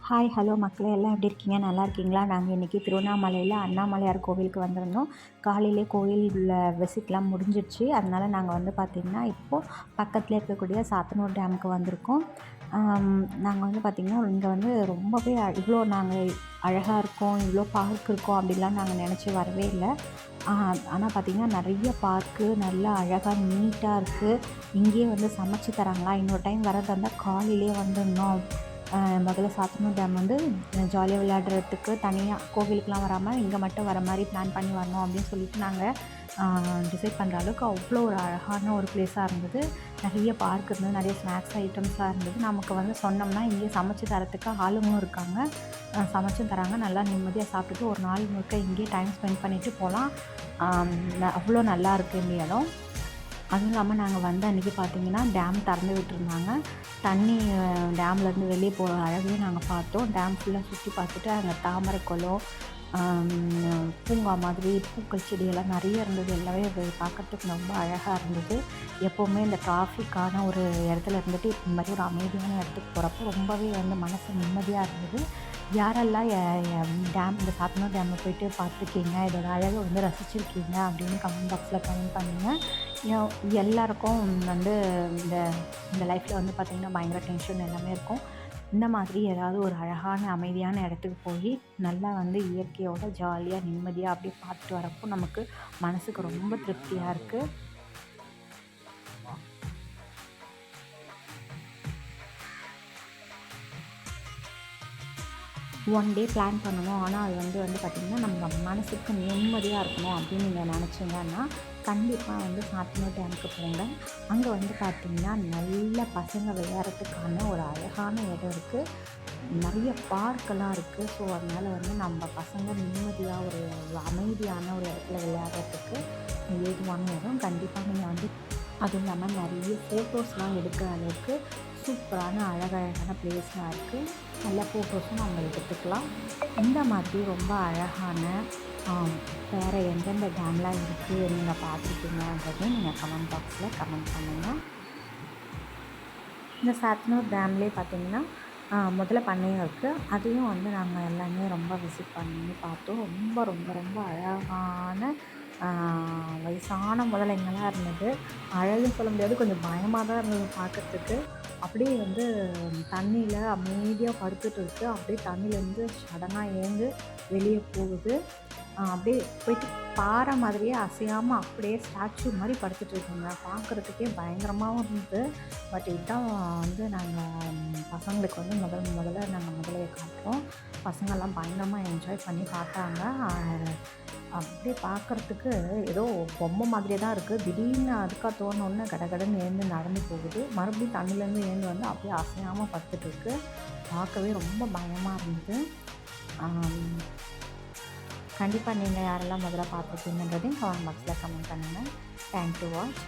Hi hello மக்களே, எல்லாம் எப்படி இருக்கீங்க? நல்லா இருக்கீங்களா? நாங்கள் இன்றைக்கி திருவண்ணாமலையில் அண்ணாமலையார் கோவிலுக்கு வந்திருந்தோம். காலையிலே கோயிலில் விசிட்லாம் முடிஞ்சிடுச்சு. அதனால் நாங்கள் வந்து பார்த்திங்கன்னா இப்போது பக்கத்தில் இருக்கக்கூடிய சாத்தனூர் டேமுக்கு வந்திருக்கோம். நாங்கள் வந்து பார்த்திங்கன்னா இங்கே வந்து ரொம்பவே இவ்வளோ நாங்கள் அழகாக இருக்கோம், இவ்வளோ பார்க் இருக்கோம் அப்படின்லாம் நாங்கள் நினச்சி வரவே இல்லை. ஆனால் பார்த்திங்கன்னா நிறைய பார்க்கு நல்லா அழகாக நீட்டாக இருக்குது. இங்கேயே வந்து சமைச்சு தராங்களா? இன்னொரு டைம் வரதா இருந்தால் காலையிலே வந்துடணும். முதல்ல சாத்தனூர் டேம் வந்து ஜாலியாக விளையாடுறதுக்கு தனியாக கோவிலுக்கெலாம் வராமல் இங்கே மட்டும் வர மாதிரி பிளான் பண்ணி வரணும் அப்படின்னு சொல்லிட்டு நாங்கள் டிசைட் பண்ணுற அளவுக்கு அவ்வளோ ஒரு அழகான ஒரு ப்ளேஸாக இருந்தது. நிறைய பார்க் இருந்தது, நிறைய ஸ்நாக்ஸ் ஐட்டம்ஸ்லாம் இருந்தது. நமக்கு வந்து சொன்னோம்னா இங்கேயே சமைச்சு தரத்துக்கு ஆளுங்களும் இருக்காங்க, சமைச்சும் தராங்க. நல்லா நிம்மதியாக சாப்பிட்டுட்டு ஒரு நாள் முழுக்க இங்கேயே டைம் ஸ்பெண்ட் பண்ணிவிட்டு போகலாம். அவ்வளோ நல்லா இருக்குது இந்த இடம். அதுவும் இல்லாமல் நாங்கள் வந்த அன்றைக்கி பார்த்திங்கன்னா டேம் திறந்து விட்டுருந்தாங்க. தண்ணி டேம்லேருந்து வெளியே போகிற அழகையும் நாங்கள் பார்த்தோம். டேம் ஃபுல்லாக சுற்றி பார்த்துட்டு அங்கே தாமரை குளம், பூங்கா மாதிரி பூக்கள் செடியெல்லாம் நிறைய இருந்தது. எல்லாமே அது பார்க்குறதுக்கு ரொம்ப அழகாக இருந்தது. எப்போவுமே இந்த டிராஃபிக்கான ஒரு இடத்துல இருந்துட்டு இந்த மாதிரி ஒரு அமைதியான இடத்துக்கு போகிறப்போ ரொம்பவே வந்து மனசு நிம்மதியாக இருந்தது. யாரெல்லாம் டேம் இந்த சாத்தனூர் டேமை போய்ட்டு பார்த்துருக்கீங்க, இதோட அழகை வந்து ரசிச்சிருக்கீங்க அப்படின்னு கமெண்ட் பாக்ஸில் கமெண்ட் பண்ணுங்கள். எல்லாருக்கும் வந்து இந்த இந்த லைஃப்பில் வந்து பார்த்திங்கன்னா பயங்கர டென்ஷன் எல்லாமே இருக்கும். இந்த மாதிரி ஏதாவது ஒரு அழகான அமைதியான இடத்துக்கு போய் நல்லா வந்து இயற்கையோட ஜாலியாக நிம்மதியாக அப்படியே பார்த்துட்டு வரப்போ நமக்கு மனசுக்கு ரொம்ப திருப்தியாக இருக்குது. ஒன் டே பிளான் பண்ணணும். ஆனால் அது வந்து பார்த்திங்கன்னா நம்ம மனசுக்கு நிம்மதியாக இருக்கணும் அப்படின்னு நீங்கள் நினச்சிங்கன்னா கண்டிப்பாக வந்து சாத்தனூர் டேமுக்கு போங்க. அங்கே வந்து பார்த்திங்கன்னா நல்ல பசங்க விளையாடுறதுக்கான ஒரு அழகான இடம் இருக்குது. நிறைய பார்க்கெல்லாம் இருக்குது. ஸோ அதனால் வந்து நம்ம பசங்க நிம்மதியாக ஒரு அமைதியான ஒரு இடத்துல விளையாடுறதுக்கு ஏதுவான இடம். கண்டிப்பாக நீங்கள் வந்து அதுவும் இல்லாமல் நிறைய ஃபோட்டோஸ்லாம் எடுக்கிற அளவுக்கு சூப்பரான அழகழகான ப்ளேஸ்லாம் இருக்குது. நல்ல ஃபோட்டோஸும் நம்ம எடுத்துக்கலாம். இந்த மாதிரி ரொம்ப அழகான வேறு எந்தெந்த டேம்லாம் இருக்குது நீங்கள் பார்த்துருக்கீங்கன்றதையும் நீங்கள் கமெண்ட் பாக்ஸில் கமெண்ட் பண்ணுங்கள். இந்த சாத்தனூர் டேம்லேயே பார்த்திங்கன்னா முதல்ல பண்ணையம் இருக்குது. அதையும் வந்து நாங்கள் எல்லாமே ரொம்ப விசிட் பண்ணி பார்த்தோம். ரொம்ப ரொம்ப ரொம்ப அழகான வயசான முதலைங்கள்லாம் இருந்தது. அழகுன்னு சொல்ல முடியாது, கொஞ்சம் பயமாக தான் இருந்தது பார்க்குறதுக்கு. அப்படியே வந்து தண்ணியில் அமைதியாக படுத்துட்டு இருக்குது. அப்படியே தண்ணியிலேருந்து சடனாக எழுந்து வெளியே போகுது. அப்படியே போயிட்டு பாறை மாதிரியே அசையாமல் அப்படியே ஸ்டாச்சு மாதிரி படுத்துட்டு இருக்குங்க. பார்க்குறதுக்கே பயங்கரமாகவும் இருந்தது. பட் இதுதான் வந்து நாங்கள் பசங்களுக்கு வந்து முதல்ல நாங்கள் முதலையை காட்டுறோம். பசங்கள்லாம் பயங்கரமாக என்ஜாய் பண்ணி பார்த்தாங்க. அப்படியே பார்க்குறதுக்கு ஏதோ பொம்மை மாதிரியே தான் இருக்குது. திடீர்னு அதுக்காக தோணுன்னு கடகடன்னு எழுந்து நடந்து போகுது. மறுபடியும் தண்ணியிலேருந்து எழுந்து வந்து அப்படியே அசையாமல் படுத்துட்டு இருக்கு. பார்க்கவே ரொம்ப பயமாக இருந்தது. கண்டிப்பாக நீங்கள் யாரெல்லாம் முதல்ல பார்த்துருக்கீங்கன்றதையும் கமெண்ட் பாக்ஸில் கமெண்ட் பண்ணுங்கள். Thank you watch.